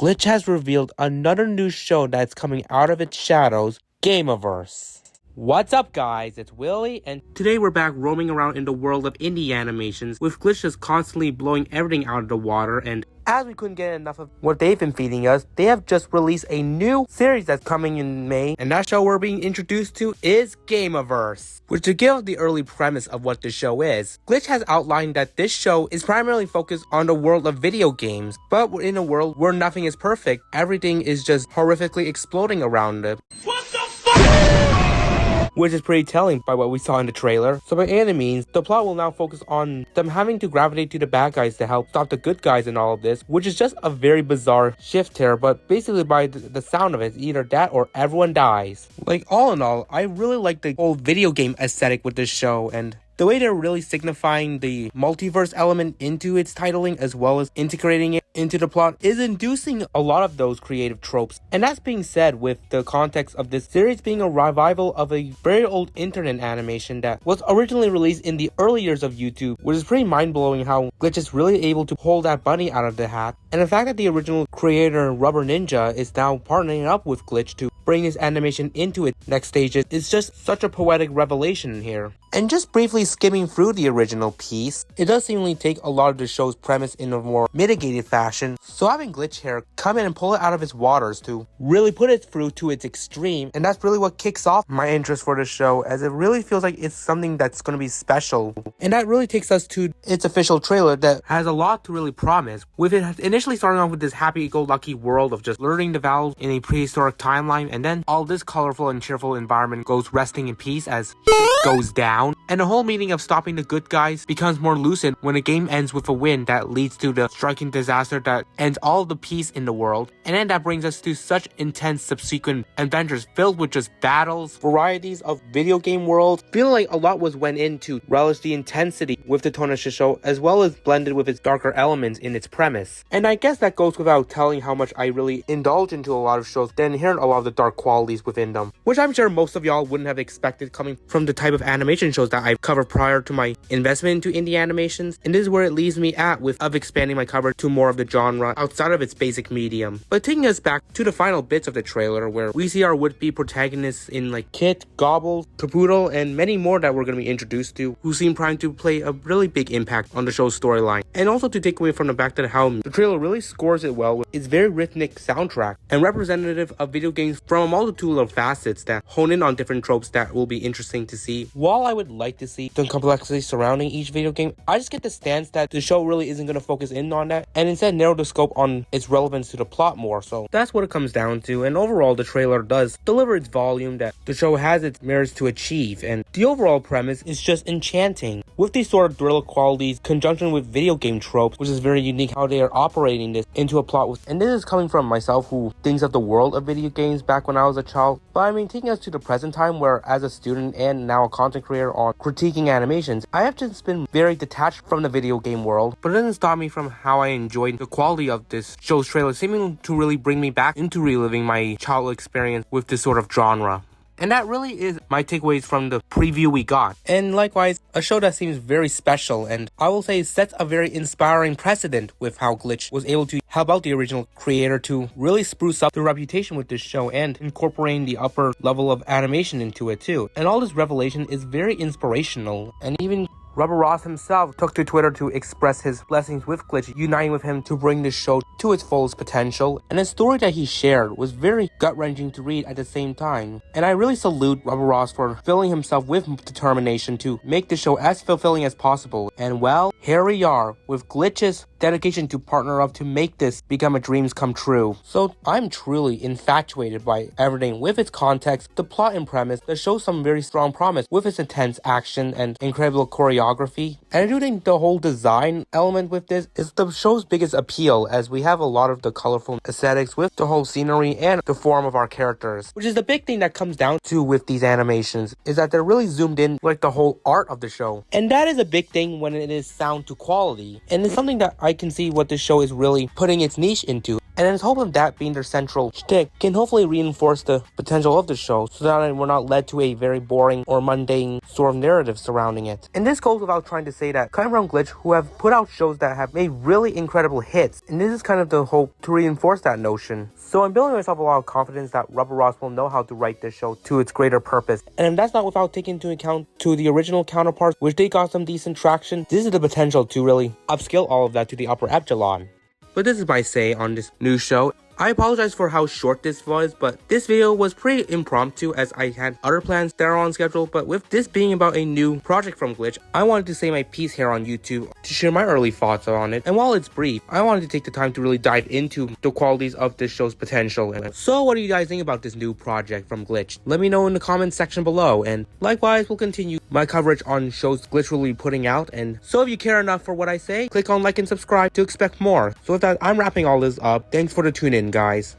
Glitch has revealed another new show that's coming out of its shadows, Gameoverse. What's up guys, it's Willie, and today we're back roaming around in the world of indie animations, with Glitch just constantly blowing everything out of the water, and as we couldn't get enough of what they've been feeding us, they have just released a new series that's coming in May, and that show we're being introduced to is Gameoverse. Which, to give the early premise of what the show is, Glitch has outlined that this show is primarily focused on the world of video games, but we're in a world where nothing is perfect, everything is just horrifically exploding around it. What the fuck? Which is pretty telling by what we saw in the trailer. So by any means, the plot will now focus on them having to gravitate to the bad guys to help stop the good guys in all of this, which is just a very bizarre shift here, but basically by the sound of it, either that or everyone dies. Like, all in all, I really like the whole video game aesthetic with this show, and the way they're really signifying the multiverse element into its titling as well as integrating it into the plot is inducing a lot of those creative tropes. And that's being said with the context of this series being a revival of a very old internet animation that was originally released in the early years of YouTube, which is pretty mind-blowing how Glitch is really able to pull that bunny out of the hat. And the fact that the original creator Rubber Ninja is now partnering up with Glitch to bring this animation into its next stages is just such a poetic revelation here. And just briefly skimming through the original piece, it does seemingly take a lot of the show's premise in a more mitigated fashion, so having Glitch here come in and pull it out of its waters to really put it through to its extreme, and that's really what kicks off my interest for the show, as it really feels like it's something that's going to be special. And that really takes us to its official trailer that has a lot to really promise, with it initially starting off with this happy-go-lucky world of just learning the vowels in a prehistoric timeline, and then all this colorful and cheerful environment goes resting in peace as goes down. And the whole meaning of stopping the good guys becomes more lucid when the game ends with a win that leads to the striking disaster that ends all the peace in the world. And then that brings us to such intense subsequent adventures filled with just battles, varieties of video game worlds. Feeling like a lot went into relish the intensity with the tone of the show, as well as blended with its darker elements in its premise. And I guess that goes without telling how much I really indulge into a lot of shows that inherit a lot of the dark qualities within them, which I'm sure most of y'all wouldn't have expected coming from the type of animation shows that I've covered prior to my investment into indie animations. And this is where it leaves me at with expanding my cover to more of the genre outside of its basic medium. But taking us back to the final bits of the trailer, where we see our would-be protagonists in like Kit, Gobble, Capoodle, and many more that we're going to be introduced to, who seem primed to play a really big impact on the show's storyline. And also to take away from the fact that how the trailer really scores it well with its very rhythmic soundtrack, and representative of video games from a multitude of facets that hone in on different tropes that will be interesting to see. While I would like to see the complexity surrounding each video game, I just get the stance that the show really isn't going to focus in on that, and instead narrow the scope on its relevance to the plot more. So that's what it comes down to, and overall the trailer does deliver its volume that the show has its merits to achieve, and the overall premise is just enchanting. With these sort of thriller qualities, conjunction with video game tropes, which is very unique how they are operating this into a plot with, and this is coming from myself who thinks of the world of video games back when I was a child, but I mean taking us to the present time where as a student and now a content creator on critiquing animations, I have just been very detached from the video game world, but it doesn't stop me from how I enjoyed the quality of this show's trailer, seeming to really bring me back into reliving my childhood experience with this sort of genre. And that really is my takeaways from the preview we got. And likewise, a show that seems very special, and I will say sets a very inspiring precedent with how Glitch was able to help out the original creator to really spruce up the reputation with this show and incorporating the upper level of animation into it too. And all this revelation is very inspirational, and even Rubber Ross himself took to Twitter to express his blessings with Glitch, uniting with him to bring this show to its fullest potential. And the story that he shared was very gut-wrenching to read at the same time. And I really salute Rubber Ross for filling himself with determination to make the show as fulfilling as possible. And well, here we are, with Glitch's dedication to partner up to make this become a dreams come true. So I'm truly infatuated by everything with its context, the plot and premise that shows some very strong promise with its intense action and incredible choreography. And I do think the whole design element with this is the show's biggest appeal, as we have a lot of the colorful aesthetics with the whole scenery and the form of our characters, which is the big thing that comes down to with these animations, is that they're really zoomed in like the whole art of the show. And that is a big thing when it is sound to quality, and it's something that I can see what this show is really putting its niche into. And it's hoping that being their central shtick can hopefully reinforce the potential of the show so that we're not led to a very boring or mundane sort of narrative surrounding it. And this goes without trying to say that Cutting Around Glitch, who have put out shows that have made really incredible hits, and this is kind of the hope to reinforce that notion. So I'm building myself a lot of confidence that Rubber Ross will know how to write this show to its greater purpose. And that's not without taking into account to the original counterparts, which they got some decent traction. This is the potential to really upscale all of that to the upper echelon. But this is my say on this new show. I apologize for how short this was, but this video was pretty impromptu as I had other plans that are on schedule. But with this being about a new project from Glitch, I wanted to say my piece here on YouTube to share my early thoughts on it. And while it's brief, I wanted to take the time to really dive into the qualities of this show's potential. So what do you guys think about this new project from Glitch? Let me know in the comments section below. And likewise, we'll continue my coverage on shows Glitch will be putting out. And so if you care enough for what I say, click on like and subscribe to expect more. So with that, I'm wrapping all this up. Thanks for the tune in, guys.